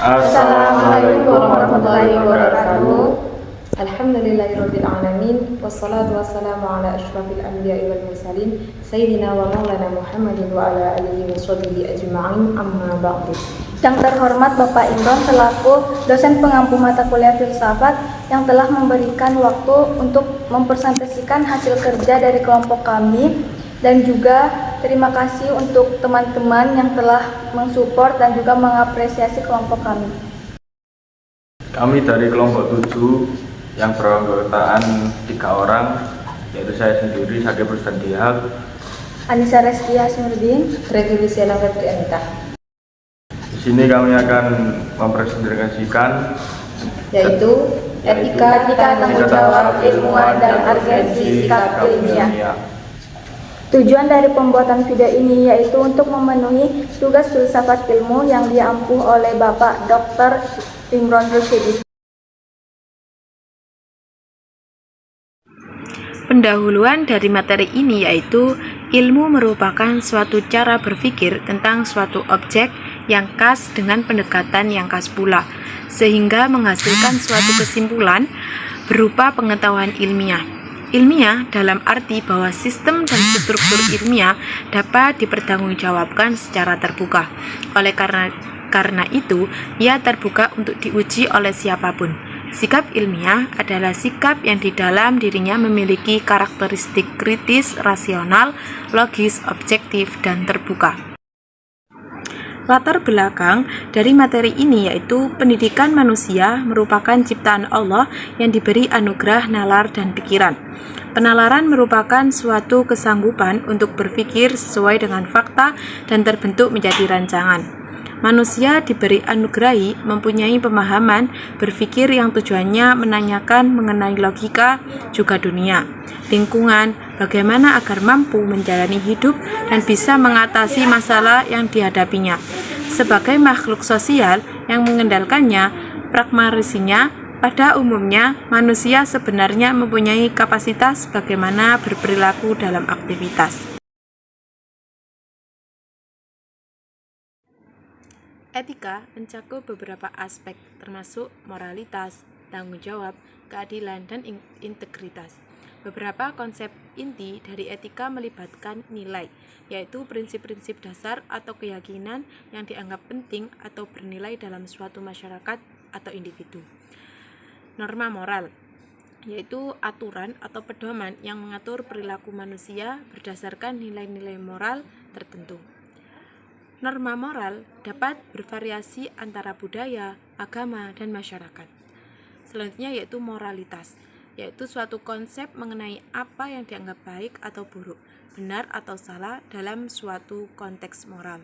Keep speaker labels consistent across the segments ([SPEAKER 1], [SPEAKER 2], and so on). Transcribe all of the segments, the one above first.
[SPEAKER 1] Assalamualaikum warahmatullahi wabarakatuh. Alhamdulillahirabbil alamin wassalatu wassalamu ala asyrafil anbiya'i wal mursalin sayyidina wa maulana Muhammadin wa ala alihi washabbihi ajma'in, amma ba'du.
[SPEAKER 2] Yang terhormat Bapak Imron selaku dosen pengampu mata kuliah filsafat yang telah memberikan waktu untuk mempresentasikan hasil kerja dari kelompok kami, dan juga terima kasih untuk teman-teman yang telah mensupport dan juga mengapresiasi kelompok kami.
[SPEAKER 3] Kami dari kelompok 7 yang beranggotaan 3 orang, yaitu saya sendiri, Syakib Rusdan Dihab,
[SPEAKER 2] Anissa Reski Hasnurdin,
[SPEAKER 1] Revolusiana Febri Anita.
[SPEAKER 3] Di sini kami akan mempresentasikan
[SPEAKER 1] Yaitu etika,
[SPEAKER 2] tanggung jawab ilmuwan dan urgensi sikap ilmiah. Tujuan dari pembuatan video ini yaitu untuk memenuhi tugas filsafat ilmu yang diampu oleh Bapak Dr. Imron Rusyidi.
[SPEAKER 4] Pendahuluan dari materi ini yaitu ilmu merupakan suatu cara berpikir tentang suatu objek yang khas dengan pendekatan yang khas pula, sehingga menghasilkan suatu kesimpulan berupa pengetahuan ilmiah. Ilmiah dalam arti bahwa sistem dan struktur ilmiah dapat dipertanggungjawabkan secara terbuka. Oleh karena itu, ia terbuka untuk diuji oleh siapapun. Sikap ilmiah adalah sikap yang di dalam dirinya memiliki karakteristik kritis, rasional, logis, objektif, dan terbuka. Latar belakang dari materi ini yaitu pendidikan manusia merupakan ciptaan Allah yang diberi anugerah nalar dan pikiran. Penalaran merupakan suatu kesanggupan untuk berpikir sesuai dengan fakta dan terbentuk menjadi rancangan. Manusia diberi anugerahi mempunyai pemahaman berpikir yang tujuannya menanyakan mengenai logika, juga dunia, lingkungan, bagaimana agar mampu menjalani hidup dan bisa mengatasi masalah yang dihadapinya. Sebagai makhluk sosial yang mengendalikannya, pragmatisnya, pada umumnya manusia sebenarnya mempunyai kapasitas bagaimana berperilaku dalam aktivitas. Etika mencakup beberapa aspek, termasuk moralitas, tanggung jawab, keadilan, dan integritas. Beberapa konsep inti dari etika melibatkan nilai, yaitu prinsip-prinsip dasar atau keyakinan yang dianggap penting atau bernilai dalam suatu masyarakat atau individu. Norma moral, yaitu aturan atau pedoman yang mengatur perilaku manusia berdasarkan nilai-nilai moral tertentu. Norma moral dapat bervariasi antara budaya, agama, dan masyarakat. Selanjutnya yaitu moralitas, yaitu suatu konsep mengenai apa yang dianggap baik atau buruk, benar atau salah dalam suatu konteks moral.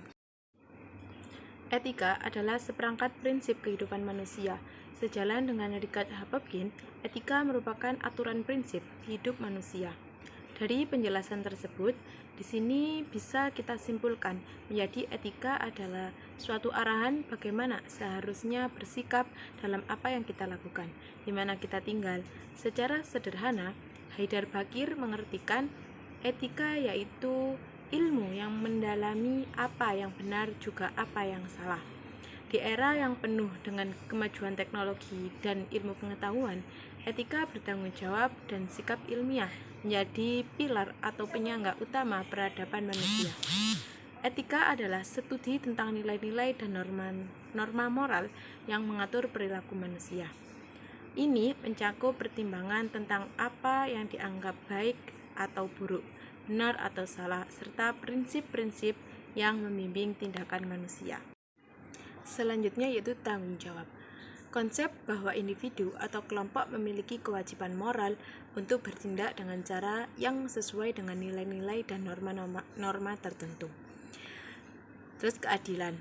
[SPEAKER 4] Etika adalah seperangkat prinsip kehidupan manusia. Sejalan dengan Richard Hapkin, etika merupakan aturan prinsip hidup manusia. Dari penjelasan tersebut, di sini bisa kita simpulkan menjadi etika adalah suatu arahan bagaimana seharusnya bersikap dalam apa yang kita lakukan, di mana kita tinggal. Secara sederhana, Haidar Bakir mengartikan etika yaitu ilmu yang mendalami apa yang benar juga apa yang salah. Di era yang penuh dengan kemajuan teknologi dan ilmu pengetahuan, etika bertanggung jawab dan sikap ilmiah menjadi pilar atau penyangga utama peradaban manusia. Etika adalah studi tentang nilai-nilai dan norma moral yang mengatur perilaku manusia. Ini mencakup pertimbangan tentang apa yang dianggap baik atau buruk, benar atau salah, serta prinsip-prinsip yang membimbing tindakan manusia. Selanjutnya yaitu tanggung jawab. Konsep bahwa individu atau kelompok memiliki kewajiban moral untuk bertindak dengan cara yang sesuai dengan nilai-nilai dan norma tertentu. Terus keadilan.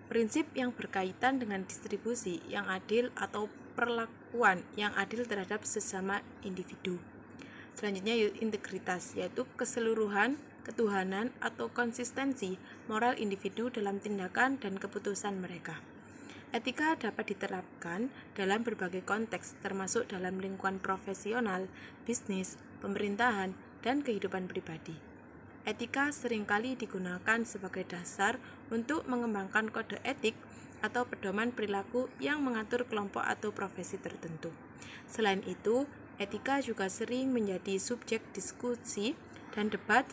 [SPEAKER 4] Prinsip yang berkaitan dengan distribusi yang adil atau perlakuan yang adil terhadap sesama individu. Selanjutnya yaitu integritas, yaitu keseluruhan, ketuhanan atau konsistensi moral individu dalam tindakan dan keputusan mereka. Etika dapat diterapkan dalam berbagai konteks, termasuk dalam lingkungan profesional, bisnis, pemerintahan, dan kehidupan pribadi. Etika seringkali digunakan sebagai dasar untuk mengembangkan kode etik atau pedoman perilaku yang mengatur kelompok atau profesi tertentu. Selain itu, etika juga sering menjadi subjek diskusi dan debat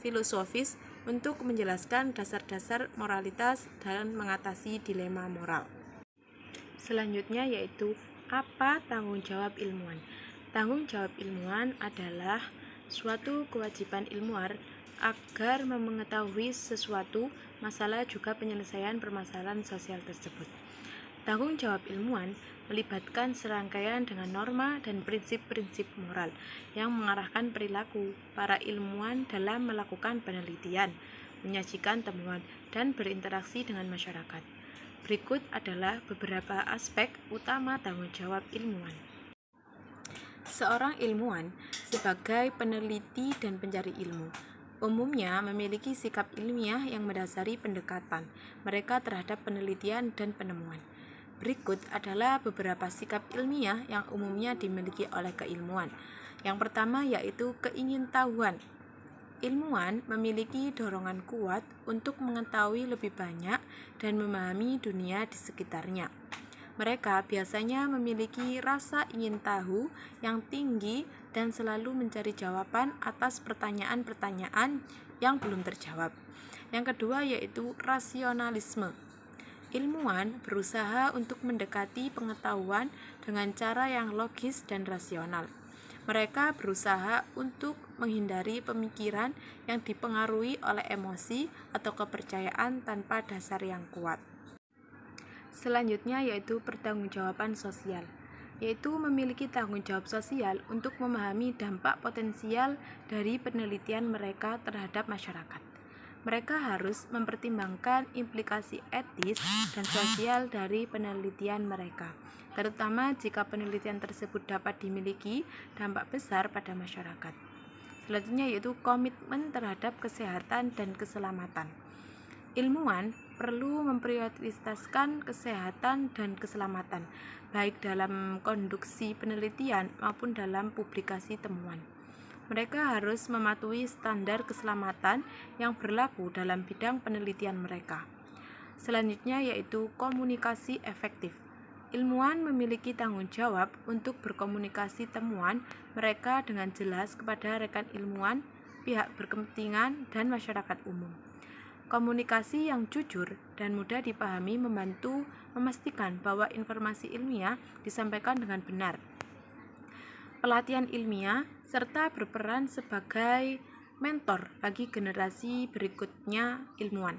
[SPEAKER 4] filosofis untuk menjelaskan dasar-dasar moralitas dan mengatasi dilema moral. Selanjutnya yaitu apa tanggung jawab ilmuwan? Tanggung jawab ilmuwan adalah suatu kewajiban ilmuwan agar mengetahui sesuatu masalah juga penyelesaian permasalahan sosial tersebut. Tanggung jawab ilmuwan melibatkan serangkaian dengan norma dan prinsip-prinsip moral yang mengarahkan perilaku para ilmuwan dalam melakukan penelitian, menyajikan temuan, dan berinteraksi dengan masyarakat. Berikut adalah beberapa aspek utama tanggung jawab ilmuwan. Seorang ilmuwan sebagai peneliti dan pencari ilmu umumnya memiliki sikap ilmiah yang mendasari pendekatan mereka terhadap penelitian dan penemuan. Berikut adalah beberapa sikap ilmiah yang umumnya dimiliki oleh keilmuan. Yang pertama yaitu keingintahuan. Ilmuwan memiliki dorongan kuat untuk mengetahui lebih banyak dan memahami dunia di sekitarnya. Mereka biasanya memiliki rasa ingin tahu yang tinggi dan selalu mencari jawaban atas pertanyaan-pertanyaan yang belum terjawab. Yang kedua yaitu rasionalisme. Ilmuwan berusaha untuk mendekati pengetahuan dengan cara yang logis dan rasional. Mereka berusaha untuk menghindari pemikiran yang dipengaruhi oleh emosi atau kepercayaan tanpa dasar yang kuat. Selanjutnya yaitu pertanggungjawaban sosial, yaitu memiliki tanggung jawab sosial untuk memahami dampak potensial dari penelitian mereka terhadap masyarakat. Mereka harus mempertimbangkan implikasi etis dan sosial dari penelitian mereka, terutama jika penelitian tersebut dapat dimiliki dampak besar pada masyarakat. Selanjutnya yaitu komitmen terhadap kesehatan dan keselamatan. Ilmuwan perlu memprioritaskan kesehatan dan keselamatan, baik dalam konduksi penelitian maupun dalam publikasi temuan. Mereka harus mematuhi standar keselamatan yang berlaku dalam bidang penelitian mereka. Selanjutnya yaitu komunikasi efektif. Ilmuwan memiliki tanggung jawab untuk berkomunikasi temuan mereka dengan jelas kepada rekan ilmuwan, pihak berkepentingan, dan masyarakat umum. Komunikasi yang jujur dan mudah dipahami membantu memastikan bahwa informasi ilmiah disampaikan dengan benar. Pelatihan ilmiah serta berperan sebagai mentor bagi generasi berikutnya ilmuwan.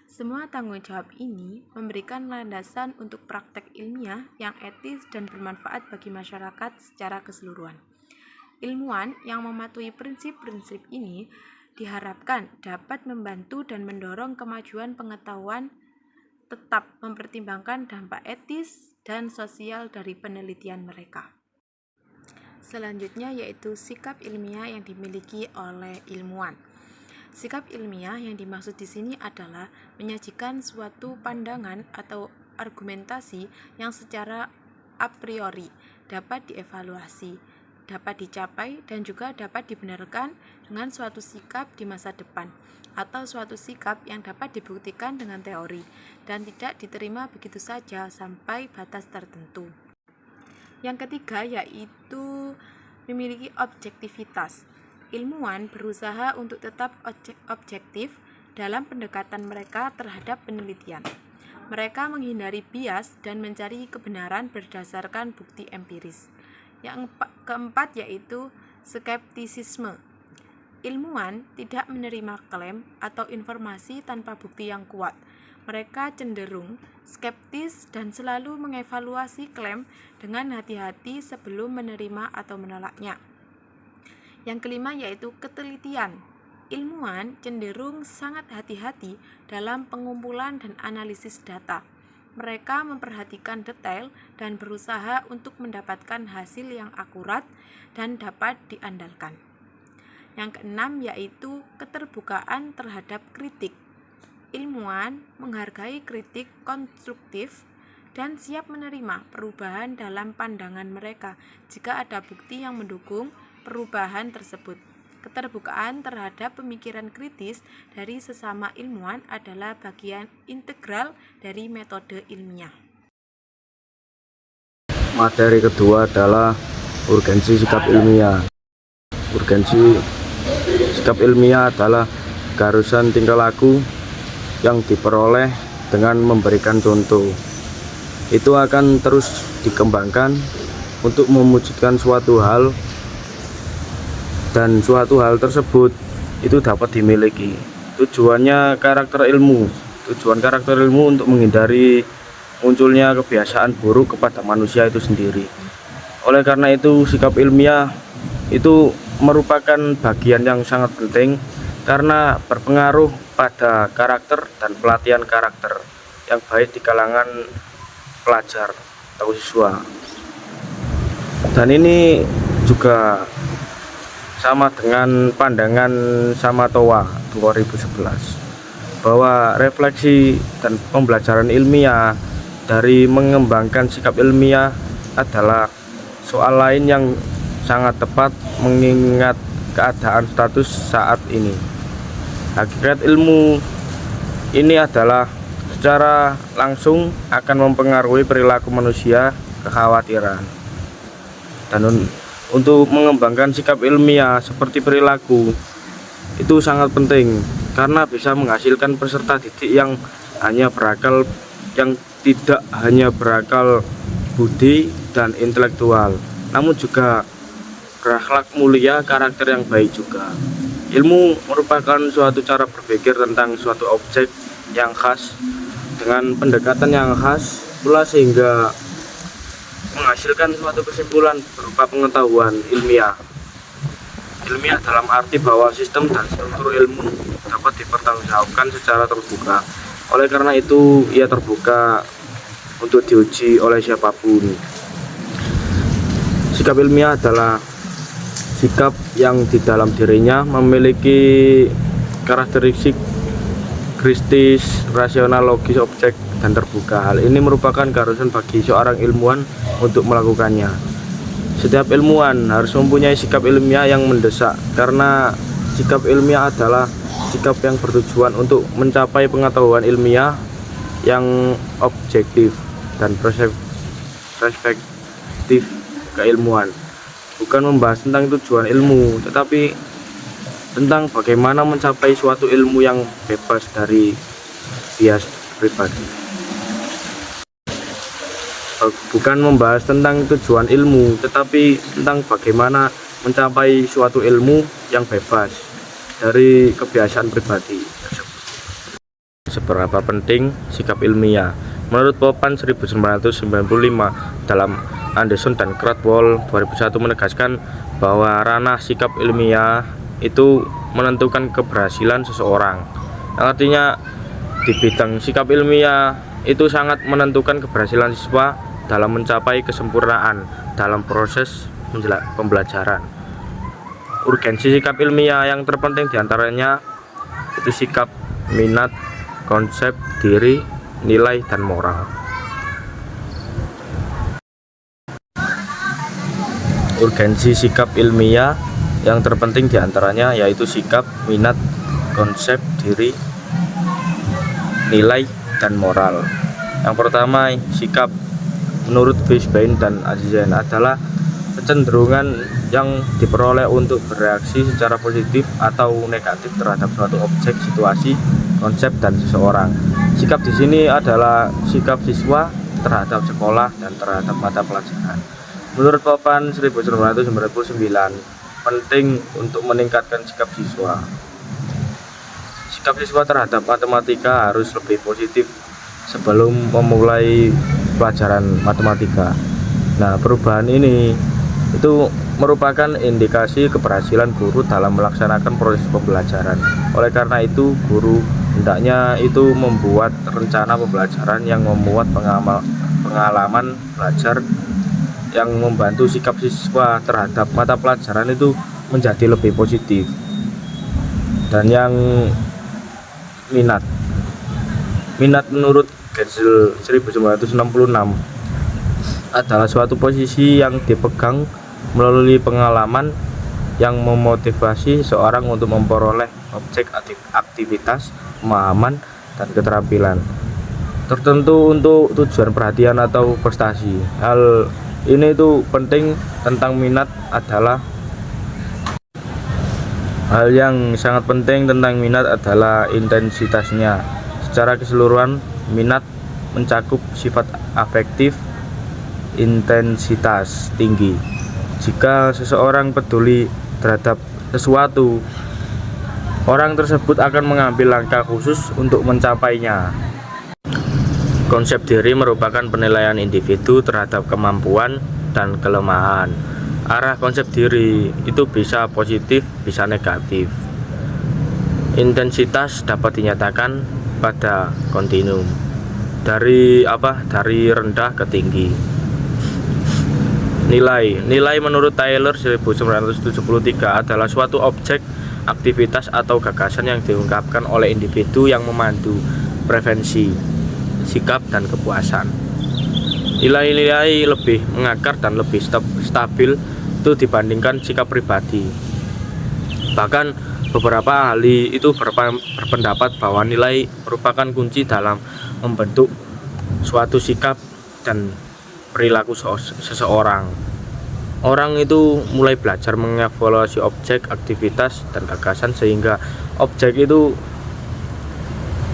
[SPEAKER 4] Semua tanggung jawab ini memberikan landasan untuk praktek ilmiah yang etis dan bermanfaat bagi masyarakat secara keseluruhan. Ilmuwan yang mematuhi prinsip-prinsip ini diharapkan dapat membantu dan mendorong kemajuan pengetahuan, tetap mempertimbangkan dampak etis dan sosial dari penelitian mereka. Selanjutnya yaitu sikap ilmiah yang dimiliki oleh ilmuwan. Sikap ilmiah yang dimaksud di sini adalah menyajikan suatu pandangan atau argumentasi yang secara a priori dapat dievaluasi, dapat dicapai, dan juga dapat dibenarkan dengan suatu sikap di masa depan, atau suatu sikap yang dapat dibuktikan dengan teori dan tidak diterima begitu saja sampai batas tertentu. Yang ketiga yaitu memiliki objektivitas. Ilmuwan berusaha untuk tetap objektif dalam pendekatan mereka terhadap penelitian. Mereka menghindari bias dan mencari kebenaran berdasarkan bukti empiris. Yang keempat yaitu skeptisisme. Ilmuwan tidak menerima klaim atau informasi tanpa bukti yang kuat. Mereka cenderung skeptis dan selalu mengevaluasi klaim dengan hati-hati sebelum menerima atau menolaknya. Yang kelima yaitu ketelitian. Ilmuwan cenderung sangat hati-hati dalam pengumpulan dan analisis data. Mereka memperhatikan detail dan berusaha untuk mendapatkan hasil yang akurat dan dapat diandalkan. Yang keenam yaitu keterbukaan terhadap kritik. Ilmuwan menghargai kritik konstruktif dan siap menerima perubahan dalam pandangan mereka jika ada bukti yang mendukung perubahan tersebut. Keterbukaan terhadap pemikiran kritis dari sesama ilmuwan adalah bagian integral dari metode ilmiah.
[SPEAKER 3] Materi kedua adalah urgensi sikap ilmiah. Urgensi sikap ilmiah adalah keharusan tingkah laku yang diperoleh dengan memberikan contoh. Itu akan terus dikembangkan untuk mewujudkan suatu hal, dan suatu hal tersebut itu dapat dimiliki. Tujuan karakter ilmu untuk menghindari munculnya kebiasaan buruk kepada manusia itu sendiri. Oleh karena itu, sikap ilmiah itu merupakan bagian yang sangat penting karena berpengaruh pada karakter dan pelatihan karakter yang baik di kalangan pelajar atau siswa. Dan ini juga sama dengan pandangan Samatowa 2011 bahwa refleksi dan pembelajaran ilmiah dari mengembangkan sikap ilmiah adalah soal lain yang sangat tepat mengingat keadaan status saat ini. Hakikat ilmu ini adalah secara langsung akan mempengaruhi perilaku manusia, kekhawatiran. Dan untuk mengembangkan sikap ilmiah seperti perilaku itu sangat penting karena bisa menghasilkan peserta didik yang tidak hanya berakal budi dan intelektual, namun juga berakhlak mulia, karakter yang baik juga. Ilmu merupakan suatu cara berpikir tentang suatu objek yang khas dengan pendekatan yang khas pula sehingga menghasilkan suatu kesimpulan berupa pengetahuan ilmiah. Ilmiah dalam arti bahwa sistem dan struktur ilmu dapat dipertanggungjawabkan secara terbuka. Oleh karena itu, ia terbuka untuk diuji oleh siapapun. Sikap ilmiah adalah sikap yang di dalam dirinya memiliki karakteristik kritis, rasional, logis, objek, dan terbuka. Hal ini merupakan keharusan bagi seorang ilmuwan untuk melakukannya. Setiap ilmuwan harus mempunyai sikap ilmiah yang mendesak, karena sikap ilmiah adalah sikap yang bertujuan untuk mencapai pengetahuan ilmiah yang objektif dan perspektif keilmuan. Bukan membahas tentang tujuan ilmu, tetapi tentang bagaimana mencapai suatu ilmu yang bebas dari bias pribadi. Bukan membahas tentang tujuan ilmu, tetapi tentang bagaimana mencapai suatu ilmu yang bebas dari kebiasaan pribadi. Seberapa penting sikap ilmiah? Menurut Popan 1995 dalam Anderson dan Cradwell 2001 menegaskan bahwa ranah sikap ilmiah itu menentukan keberhasilan seseorang. Artinya di bidang sikap ilmiah itu sangat menentukan keberhasilan siswa dalam mencapai kesempurnaan dalam proses pembelajaran. Urgensi sikap ilmiah yang terpenting diantaranya itu sikap, minat, konsep diri, nilai, dan moral. Urgensi sikap ilmiah yang terpenting diantaranya yaitu sikap, minat, konsep diri, nilai, dan moral. Yang pertama, sikap. Menurut Fishbein dan Azizen adalah kecenderungan yang diperoleh untuk bereaksi secara positif atau negatif terhadap suatu objek, situasi, konsep, dan seseorang. Sikap di sini adalah sikap siswa terhadap sekolah dan terhadap mata pelajaran. Menurut Popan 1999, penting untuk meningkatkan sikap siswa. Sikap siswa terhadap matematika harus lebih positif sebelum memulai pelajaran matematika. Nah, perubahan ini itu merupakan indikasi keberhasilan guru dalam melaksanakan proses pembelajaran. Oleh karena itu, guru hendaknya itu membuat rencana pembelajaran yang memuat pengalaman belajar yang membantu sikap siswa terhadap mata pelajaran itu menjadi lebih positif. Dan yang minat menurut Getzel 1966 adalah suatu posisi yang dipegang melalui pengalaman yang memotivasi seorang untuk memperoleh objek aktivitas, pemahaman, dan keterampilan tertentu untuk tujuan perhatian atau prestasi. Hal ini itu penting tentang minat adalah Hal yang sangat penting tentang minat adalah intensitasnya. Secara keseluruhan, minat mencakup sifat afektif intensitas tinggi. Jika seseorang peduli terhadap sesuatu, orang tersebut akan mengambil langkah khusus untuk mencapainya. Konsep diri merupakan penilaian individu terhadap kemampuan dan kelemahan. Arah konsep diri itu bisa positif, bisa negatif. Intensitas dapat dinyatakan pada kontinum dari rendah ke tinggi. Nilai menurut Taylor 1973 adalah suatu objek, aktivitas atau gagasan yang diungkapkan oleh individu yang memandu preferensi, sikap, dan kepuasan. Nilai-nilai lebih mengakar dan lebih stabil itu dibandingkan sikap pribadi. Bahkan beberapa ahli itu berpendapat bahwa nilai merupakan kunci dalam membentuk suatu sikap dan perilaku seseorang. Orang itu mulai belajar mengevaluasi objek, aktivitas, dan gagasan sehingga objek itu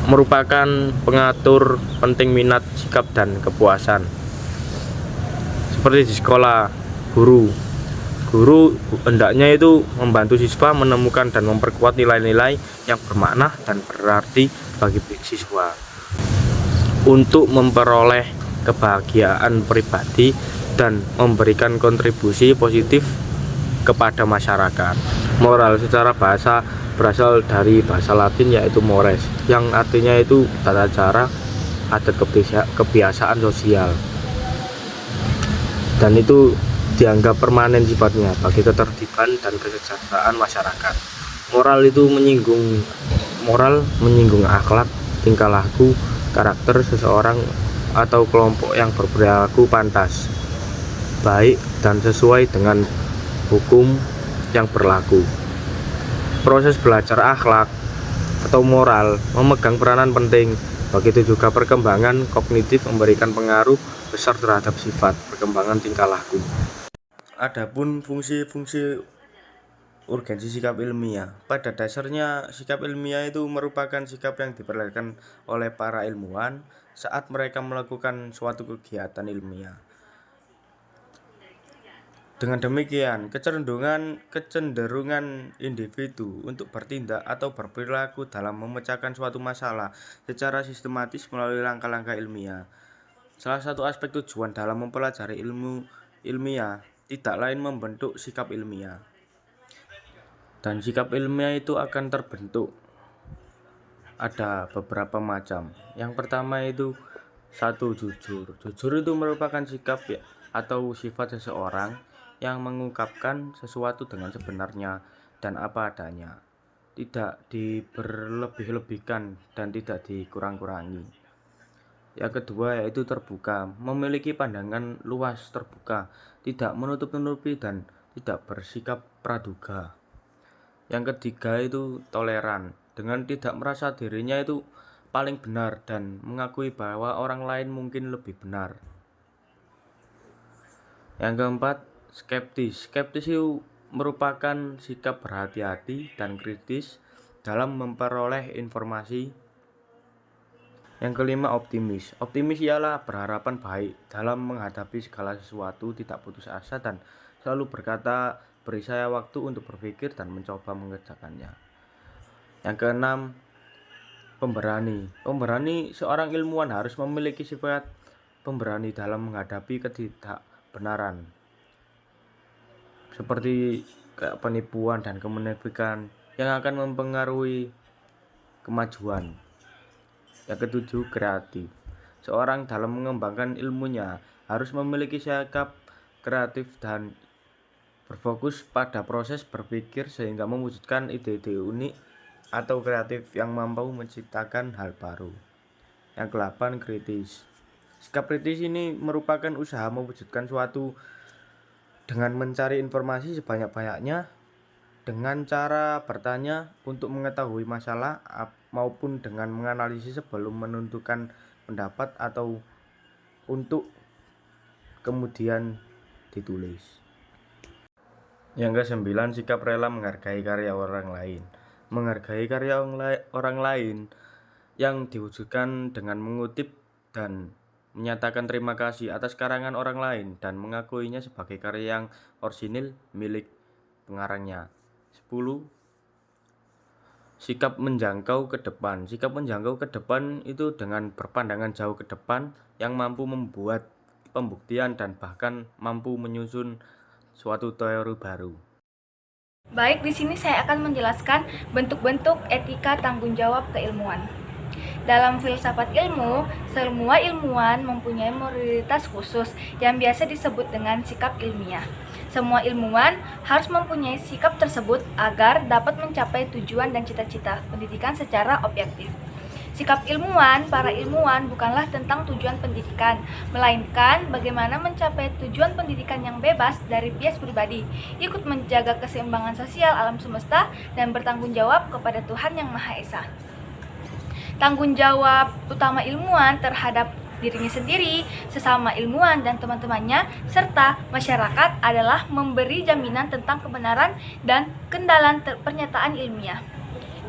[SPEAKER 3] merupakan pengatur penting minat, sikap, dan kepuasan. Seperti di sekolah, guru hendaknya itu membantu siswa menemukan dan memperkuat nilai-nilai yang bermakna dan berarti bagi siswa untuk memperoleh kebahagiaan pribadi dan memberikan kontribusi positif kepada masyarakat. Moral secara bahasa berasal dari bahasa Latin yaitu mores, yang artinya itu tata cara, adat, kebiasaan sosial, dan itu dianggap permanen sifatnya bagi ketertiban dan kesejahteraan masyarakat. Moral menyinggung akhlak, tingkah laku, karakter seseorang atau kelompok yang berperilaku pantas, baik, dan sesuai dengan hukum yang berlaku. Proses belajar akhlak atau moral memegang peranan penting. Begitu juga perkembangan kognitif memberikan pengaruh besar terhadap sifat perkembangan tingkah laku. Adapun fungsi-fungsi urgensi sikap ilmiah. Pada dasarnya, sikap ilmiah itu merupakan sikap yang diperlihatkan oleh para ilmuwan saat mereka melakukan suatu kegiatan ilmiah. Dengan demikian, kecenderungan individu untuk bertindak atau berperilaku dalam memecahkan suatu masalah secara sistematis melalui langkah-langkah ilmiah. Salah satu aspek tujuan dalam mempelajari ilmu ilmiah tidak lain membentuk sikap ilmiah. Dan sikap ilmiah itu akan terbentuk ada beberapa macam. Yang pertama itu jujur. Jujur itu merupakan sikap atau sifat seseorang yang mengungkapkan sesuatu dengan sebenarnya dan apa adanya, tidak diberlebih-lebihkan dan tidak dikurang-kurangi. Yang kedua yaitu terbuka, memiliki pandangan luas, terbuka, tidak menutup-nutupi dan tidak bersikap praduga. Yang ketiga itu toleran, dengan tidak merasa dirinya itu paling benar dan mengakui bahwa orang lain mungkin lebih benar. Yang keempat, skeptis. Skeptis itu merupakan sikap berhati-hati dan kritis dalam memperoleh informasi. Yang kelima, optimis. Optimis ialah berharapan baik dalam menghadapi segala sesuatu, tidak putus asa dan selalu berkata, beri saya waktu untuk berpikir dan mencoba mengerjakannya. Yang keenam, pemberani. Pemberani, seorang ilmuwan harus memiliki sifat pemberani dalam menghadapi ketidakbenaran, seperti penipuan dan kemunafikan yang akan mempengaruhi kemajuan. Yang ketujuh, kreatif. Seorang dalam mengembangkan ilmunya harus memiliki sikap kreatif dan berfokus pada proses berpikir sehingga mewujudkan ide-ide unik atau kreatif yang mampu menciptakan hal baru. Yang ke-8, kritis. Sikap kritis ini merupakan usaha mewujudkan suatu dengan mencari informasi sebanyak-banyaknya dengan cara bertanya untuk mengetahui masalah maupun dengan menganalisis sebelum menentukan pendapat atau untuk kemudian ditulis. Yang kesembilan, sikap rela menghargai karya orang lain. Menghargai karya orang lain yang diwujudkan dengan mengutip dan menyatakan terima kasih atas karangan orang lain dan mengakuinya sebagai karya yang orisinil milik pengarangnya. 10. Sikap menjangkau ke depan. Sikap menjangkau ke depan itu dengan berpandangan jauh ke depan yang mampu membuat pembuktian dan bahkan mampu menyusun suatu teori baru.
[SPEAKER 2] Baik, di sini saya akan menjelaskan bentuk-bentuk etika tanggung jawab keilmuan. Dalam filsafat ilmu, semua ilmuwan mempunyai moralitas khusus yang biasa disebut dengan sikap ilmiah. Semua ilmuwan harus mempunyai sikap tersebut agar dapat mencapai tujuan dan cita-cita pendidikan secara objektif. Sikap para ilmuwan bukanlah tentang tujuan pendidikan, melainkan bagaimana mencapai tujuan pendidikan yang bebas dari bias pribadi, ikut menjaga keseimbangan sosial alam semesta, dan bertanggung jawab kepada Tuhan Yang Maha Esa. Tanggung jawab utama ilmuwan terhadap dirinya sendiri, sesama ilmuwan dan teman-temannya, serta masyarakat adalah memberi jaminan tentang kebenaran dan kendalan pernyataan ilmiah.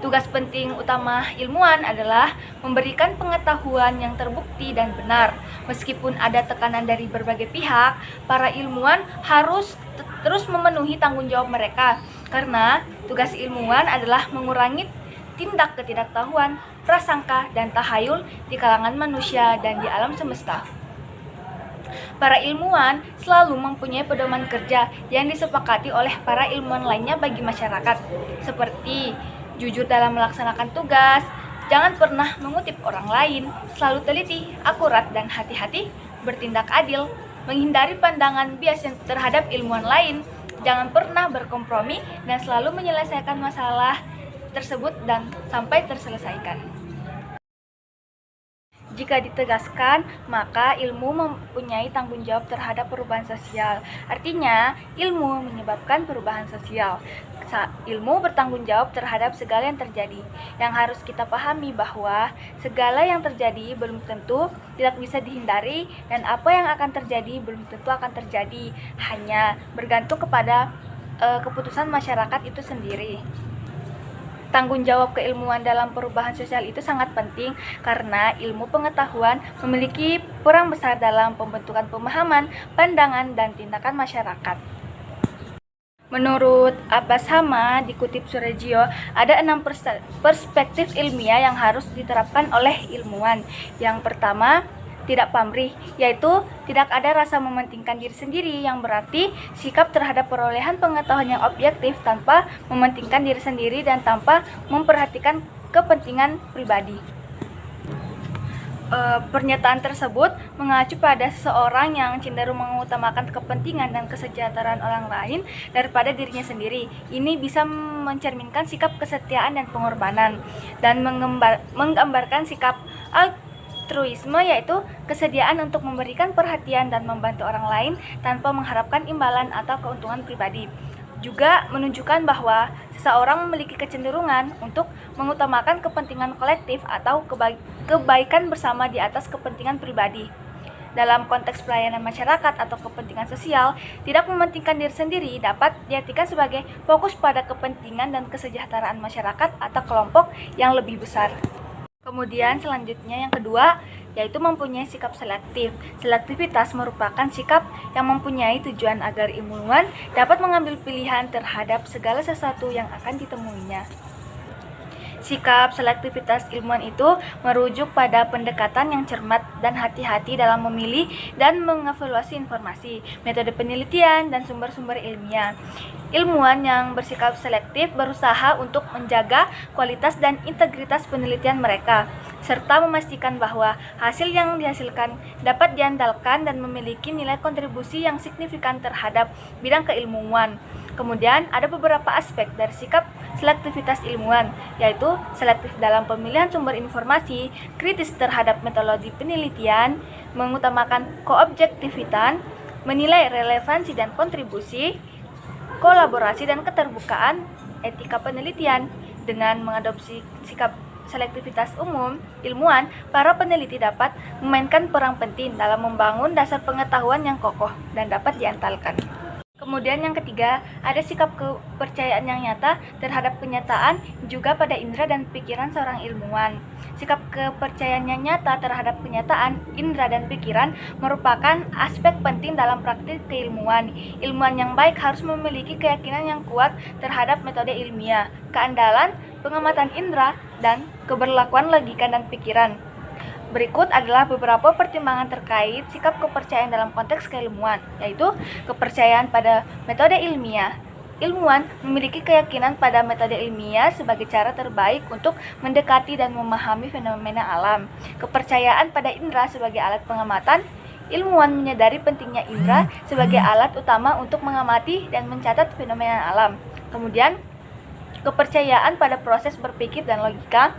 [SPEAKER 2] Tugas penting utama ilmuwan adalah memberikan pengetahuan yang terbukti dan benar. Meskipun ada tekanan dari berbagai pihak, para ilmuwan harus terus memenuhi tanggung jawab mereka, karena tugas ilmuwan adalah mengurangi tindak ketidaktahuan, prasangka, dan tahayul di kalangan manusia dan di alam semesta. Para ilmuwan selalu mempunyai pedoman kerja yang disepakati oleh para ilmuwan lainnya bagi masyarakat, seperti jujur dalam melaksanakan tugas, jangan pernah mengutip orang lain, selalu teliti, akurat, dan hati-hati, bertindak adil, menghindari pandangan bias terhadap ilmuwan lain, jangan pernah berkompromi, dan selalu menyelesaikan masalah tersebut dan sampai terselesaikan. Jika ditegaskan, maka ilmu mempunyai tanggung jawab terhadap perubahan sosial. Artinya, ilmu menyebabkan perubahan sosial. Ilmu bertanggung jawab terhadap segala yang terjadi. Yang harus kita pahami bahwa segala yang terjadi belum tentu tidak bisa dihindari, dan apa yang akan terjadi belum tentu akan terjadi. Hanya bergantung kepada keputusan masyarakat itu sendiri. Tanggung jawab keilmuan dalam perubahan sosial itu sangat penting karena ilmu pengetahuan memiliki peran besar dalam pembentukan pemahaman, pandangan, dan tindakan masyarakat. Menurut Abbas Hama, dikutip Surejio, ada 6 perspektif ilmiah yang harus diterapkan oleh ilmuwan. Yang pertama, tidak pamrih, yaitu tidak ada rasa mementingkan diri sendiri, yang berarti sikap terhadap perolehan pengetahuan yang objektif tanpa mementingkan diri sendiri dan tanpa memperhatikan kepentingan pribadi. Pernyataan tersebut mengacu pada seseorang yang cenderung mengutamakan kepentingan dan kesejahteraan orang lain daripada dirinya sendiri. Ini bisa mencerminkan sikap kesetiaan dan pengorbanan, dan menggambarkan sikap altruisme, yaitu kesediaan untuk memberikan perhatian dan membantu orang lain tanpa mengharapkan imbalan atau keuntungan pribadi. Juga menunjukkan bahwa seseorang memiliki kecenderungan untuk mengutamakan kepentingan kolektif atau kebaikan bersama di atas kepentingan pribadi. Dalam konteks pelayanan masyarakat atau kepentingan sosial, tidak mementingkan diri sendiri dapat diartikan sebagai fokus pada kepentingan dan kesejahteraan masyarakat atau kelompok yang lebih besar. Kemudian selanjutnya yang kedua, yaitu mempunyai sikap selektif. Selektivitas merupakan sikap yang mempunyai tujuan agar ilmuwan dapat mengambil pilihan terhadap segala sesuatu yang akan ditemuinya. Sikap selektivitas ilmuwan itu merujuk pada pendekatan yang cermat dan hati-hati dalam memilih dan mengevaluasi informasi, metode penelitian, dan sumber-sumber ilmiah. Ilmuwan yang bersikap selektif berusaha untuk menjaga kualitas dan integritas penelitian mereka, serta memastikan bahwa hasil yang dihasilkan dapat diandalkan dan memiliki nilai kontribusi yang signifikan terhadap bidang keilmuan. Kemudian ada beberapa aspek dari sikap selektivitas ilmuwan, yaitu selektif dalam pemilihan sumber informasi, kritis terhadap metodologi penelitian, mengutamakan koobjektivitas, menilai relevansi dan kontribusi, kolaborasi dan keterbukaan, etika penelitian. Dengan mengadopsi sikap selektivitas umum, ilmuwan, para peneliti dapat memainkan peran penting dalam membangun dasar pengetahuan yang kokoh dan dapat diantalkan. Kemudian yang ketiga, ada sikap kepercayaan yang nyata terhadap kenyataan juga pada indera dan pikiran seorang ilmuwan. Sikap kepercayaan yang nyata terhadap kenyataan, indera dan pikiran merupakan aspek penting dalam praktik keilmuan. Ilmuwan yang baik harus memiliki keyakinan yang kuat terhadap metode ilmiah, keandalan, pengamatan indera, dan keberlakuan logika dan pikiran. Berikut adalah beberapa pertimbangan terkait sikap kepercayaan dalam konteks keilmuan, yaitu kepercayaan pada metode ilmiah. Ilmuwan memiliki keyakinan pada metode ilmiah sebagai cara terbaik untuk mendekati dan memahami fenomena alam. Kepercayaan pada indera sebagai alat pengamatan. Ilmuwan menyadari pentingnya indera sebagai alat utama untuk mengamati dan mencatat fenomena alam. Kemudian, kepercayaan pada proses berpikir dan logika.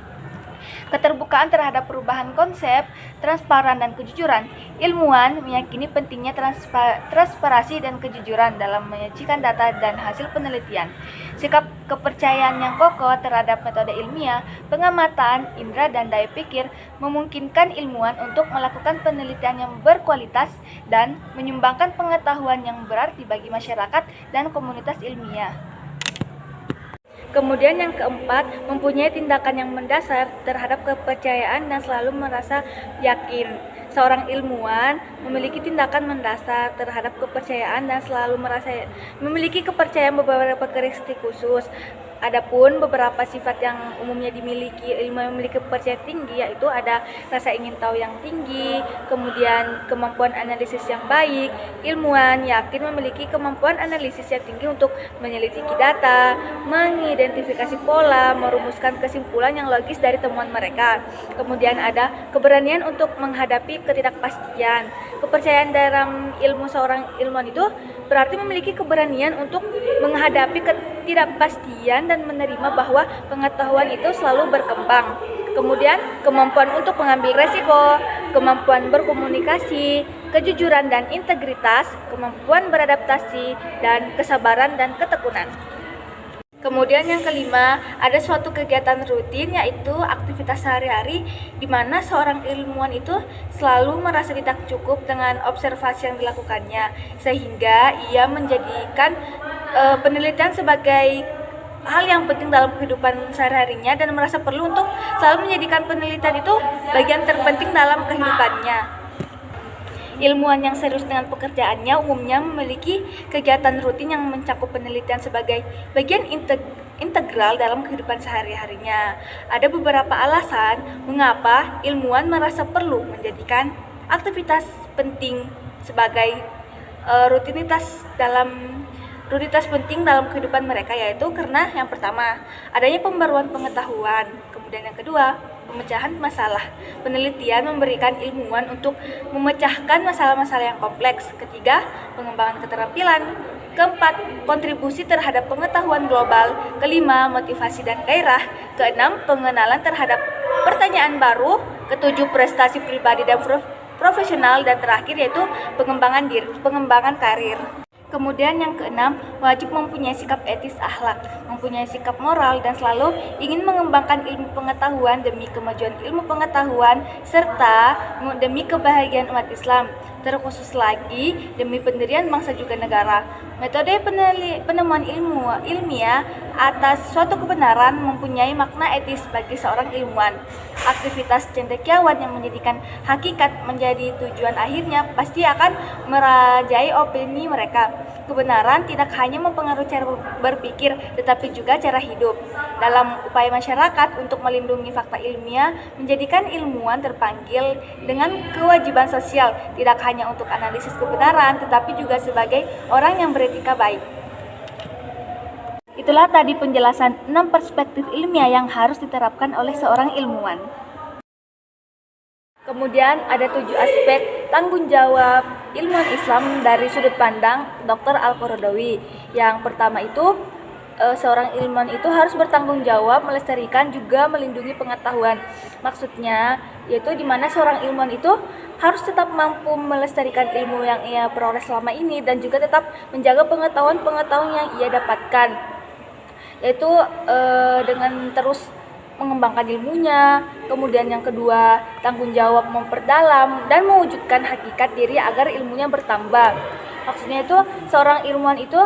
[SPEAKER 2] Keterbukaan terhadap perubahan konsep, transparan dan kejujuran. Ilmuwan meyakini pentingnya transparansi dan kejujuran dalam menyajikan data dan hasil penelitian. Sikap kepercayaan yang kokoh terhadap metode ilmiah, pengamatan, indera dan daya pikir memungkinkan ilmuwan untuk melakukan penelitian yang berkualitas dan menyumbangkan pengetahuan yang berarti bagi masyarakat dan komunitas ilmiah. Kemudian yang keempat, mempunyai tindakan yang mendasar terhadap kepercayaan dan selalu merasa yakin. Seorang ilmuwan memiliki tindakan mendasar terhadap kepercayaan dan selalu memiliki kepercayaan beberapa karakteristik khusus. Adapun beberapa sifat yang umumnya dimiliki ilmuwan yang memiliki kepercayaan tinggi, yaitu ada rasa ingin tahu yang tinggi, kemudian kemampuan analisis yang baik. Ilmuwan yakin memiliki kemampuan analisis yang tinggi untuk meneliti data, mengidentifikasi pola, merumuskan kesimpulan yang logis dari temuan mereka. Kemudian ada keberanian untuk menghadapi ketidakpastian. Kepercayaan dalam ilmu seorang ilmuwan itu berarti memiliki keberanian untuk menghadapi ketidakpastian dan menerima bahwa pengetahuan itu selalu berkembang. Kemudian kemampuan untuk mengambil resiko, kemampuan berkomunikasi, kejujuran dan integritas, kemampuan beradaptasi, dan kesabaran dan ketekunan. Kemudian yang kelima, ada suatu kegiatan rutin, yaitu aktivitas sehari-hari di mana seorang ilmuwan itu selalu merasa tidak cukup dengan observasi yang dilakukannya, sehingga ia menjadikan penelitian sebagai hal yang penting dalam kehidupan sehari-harinya dan merasa perlu untuk selalu menjadikan penelitian itu bagian terpenting dalam kehidupannya. Ilmuwan yang serius dengan pekerjaannya umumnya memiliki kegiatan rutin yang mencakup penelitian sebagai bagian integral dalam kehidupan sehari-harinya. Ada beberapa alasan mengapa ilmuwan merasa perlu menjadikan aktivitas penting sebagai rutinitas penting dalam kehidupan mereka, yaitu karena yang pertama, adanya pembaruan pengetahuan. Kemudian yang kedua, pemecahan masalah. Penelitian memberikan ilmuwan untuk memecahkan masalah-masalah yang kompleks. Ketiga, pengembangan keterampilan. Keempat, kontribusi terhadap pengetahuan global. Kelima, motivasi dan gairah. Keenam, pengenalan terhadap pertanyaan baru. Ketujuh, prestasi pribadi dan profesional. Dan terakhir yaitu pengembangan karir. Kemudian yang keenam, wajib mempunyai sikap etis akhlak, mempunyai sikap moral dan selalu ingin mengembangkan ilmu pengetahuan demi kemajuan ilmu pengetahuan serta demi kebahagiaan umat Islam, terkhusus lagi demi pendirian bangsa juga negara. Metode penemuan ilmiah atas suatu kebenaran mempunyai makna etis bagi seorang ilmuwan. Aktivitas cendekiawan yang menjadikan hakikat menjadi tujuan akhirnya pasti akan merajai opini mereka. Kebenaran tidak hanya mempengaruhi cara berpikir, tetapi juga cara hidup. Dalam upaya masyarakat untuk melindungi fakta ilmiah, menjadikan ilmuwan terpanggil dengan kewajiban sosial, tidak hanya untuk analisis kebenaran, tetapi juga sebagai orang yang beretika baik. Itulah tadi penjelasan 6 perspektif ilmiah yang harus diterapkan oleh seorang ilmuwan. Kemudian ada 7 aspek tanggung jawab ilmuwan Islam dari sudut pandang Dr. Al-Qaradawi. Yang pertama itu, seorang ilmuwan itu harus bertanggung jawab melestarikan juga melindungi pengetahuan. Maksudnya yaitu di mana seorang ilmuwan itu harus tetap mampu melestarikan ilmu yang ia peroleh selama ini dan juga tetap menjaga pengetahuan yang ia dapatkan. yaitu dengan terus mengembangkan ilmunya, kemudian yang kedua tanggung jawab memperdalam dan mewujudkan hakikat diri agar ilmunya bertambah. Maksudnya itu seorang ilmuwan itu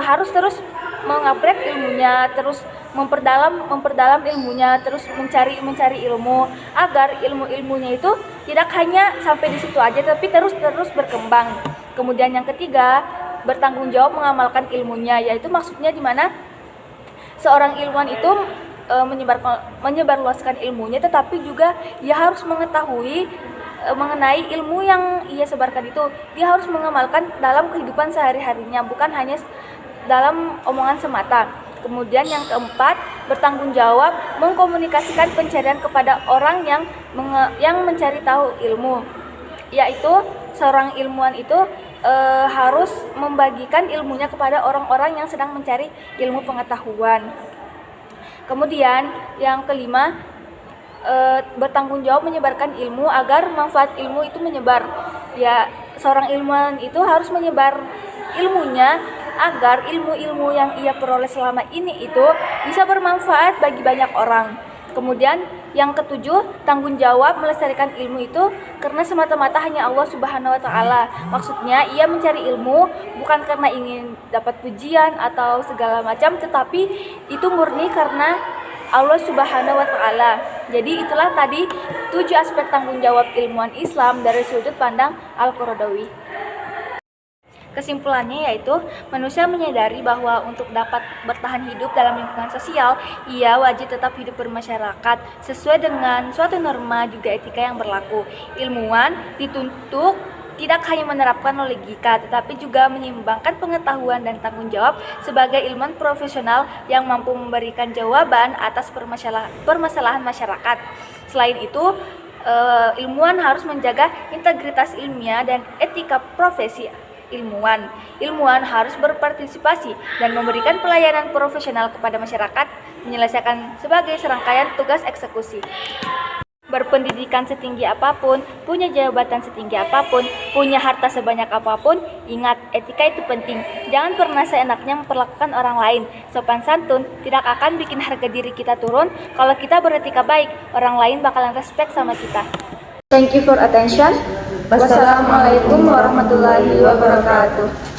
[SPEAKER 2] harus terus mengupgrade ilmunya, terus memperdalam ilmunya, terus mencari ilmu agar ilmunya itu tidak hanya sampai di situ aja tapi terus berkembang. Kemudian yang ketiga, bertanggung jawab mengamalkan ilmunya, yaitu maksudnya di mana seorang ilmuwan itu menyebarluaskan ilmunya, tetapi juga ia harus mengetahui mengenai ilmu yang ia sebarkan itu. Dia harus mengamalkan dalam kehidupan sehari-harinya, bukan hanya dalam omongan semata. Kemudian yang keempat, bertanggung jawab mengkomunikasikan pencarian kepada orang yang mencari tahu ilmu, yaitu seorang ilmuwan itu harus membagikan ilmunya kepada orang-orang yang sedang mencari ilmu pengetahuan. Kemudian yang kelima, bertanggung jawab menyebarkan ilmu agar manfaat ilmu itu menyebar. Ya, seorang ilmuwan itu harus menyebar ilmunya agar ilmu-ilmu yang ia peroleh selama ini itu bisa bermanfaat bagi banyak orang. Kemudian yang ketujuh, tanggung jawab melestarikan ilmu itu karena semata-mata hanya Allah Subhanahu wa taala. Maksudnya ia mencari ilmu bukan karena ingin dapat pujian atau segala macam, tetapi itu murni karena Allah Subhanahu wa taala. Jadi itulah tadi 7 aspek tanggung jawab ilmuwan Islam dari sudut pandang Al-Qaradawi. Kesimpulannya yaitu manusia menyadari bahwa untuk dapat bertahan hidup dalam lingkungan sosial, ia wajib tetap hidup bermasyarakat sesuai dengan suatu norma juga etika yang berlaku. Ilmuwan dituntut tidak hanya menerapkan logika, tetapi juga menyeimbangkan pengetahuan dan tanggung jawab sebagai ilmuwan profesional yang mampu memberikan jawaban atas permasalahan masyarakat. Selain itu, ilmuwan harus menjaga integritas ilmiah dan etika profesi ilmuwan. Ilmuwan harus berpartisipasi dan memberikan pelayanan profesional kepada masyarakat, menyelesaikan sebagai serangkaian tugas eksekusi. Berpendidikan setinggi apapun, punya jabatan setinggi apapun, punya harta sebanyak apapun, ingat, etika itu penting. Jangan pernah seenaknya memperlakukan orang lain. Sopan santun tidak akan bikin harga diri kita turun. Kalau kita beretika baik, orang lain bakalan respect sama kita.
[SPEAKER 1] Thank you for attention. Wassalamualaikum warahmatullahi wabarakatuh.